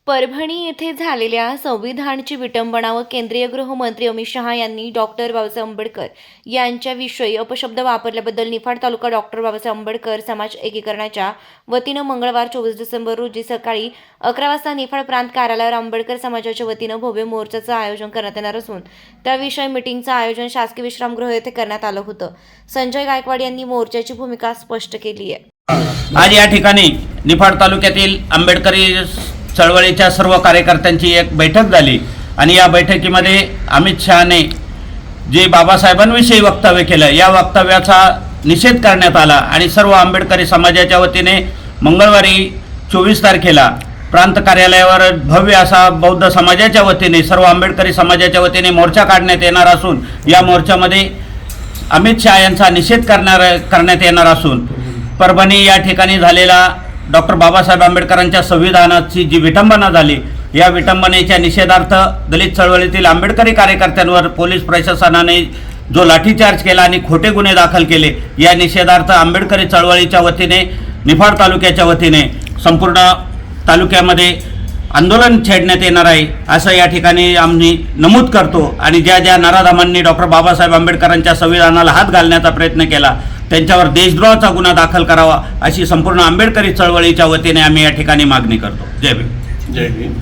परभणी येथे झालेल्या संविधानाची विटंबना व केंद्रीय गृहमंत्री अमित शहा यांनी डॉक्टर बाबासाहेब आंबेडकर यांच्याविषयी अपशब्द वापरल्याबद्दल निफाड तालुका डॉक्टर बाबासाहेब आंबेडकर समाज एकीकरणाच्या वतीनं मंगळवार 24 डिसेंबर रोजी सकाळी 11 वाजता निफाड प्रांत कार्यालयावर आंबेडकर समाजाच्या वतीनं भव्य मोर्चाचं आयोजन करण्यात येणार असून त्याविषयी मीटिंगचं आयोजन शासकीय विश्रामगृह येथे करण्यात आलं होतं. संजय गायकवाड यांनी मोर्चाची भूमिका स्पष्ट केली आहे. आज या ठिकाणी निफाड तालुक्यातील आंबेडकरी चळवळीच्या सर्व कार्यकर्त्यांची एक बैठक झाली आणि या बैठकीमध्ये अमित शहाने जे बाबासाहेबांविषयी वक्तव्य केलं या वक्तव्याचा निषेध करण्यात आला आणि सर्व आंबेडकरी समाजाच्या वतीने मंगळवारी 24 तारखेला प्रांत कार्यालयावर भव्य असा बौद्ध समाजाच्या वतीने सर्व आंबेडकरी समाजाच्या वतीने मोर्चा काढण्यात येणार असून या मोर्चामध्ये अमित शहा यांचा निषेध करण्यात येणार असून परभणी या ठिकाणी झालेला डॉक्टर बाबासाहेब आंबेडकरांच्या संविधानाची जी विटंबना झाली या विटंबनेच्या निषेधार्थ दलित चळवळीतील आंबेडकरी कार्यकर्त्यांवर पोलीस प्रशासनाने जो लाठीचार्ज केला आणि खोटे गुन्हे दाखल केले या निषेधार्थ आंबेडकरी चळवळीच्या वतीने निफाड तालुक्याच्या वतीने संपूर्ण तालुक्यामध्ये आंदोलन छेडण्यात येणार आहे असं या ठिकाणी आम्ही नमूद करतो. आणि ज्या ज्या नराधमांनी डॉक्टर बाबासाहेब आंबेडकरांच्या संविधानाला हात घालण्याचा प्रयत्न केला त्यांच्यावर देशद्रोहाचा गुन्हा दाखल करावा अशी संपूर्ण आंबेडकरी चळवळीच्या वतीने आम्ही या ठिकाणी मागणी करतो. जय भीम. जय भीम.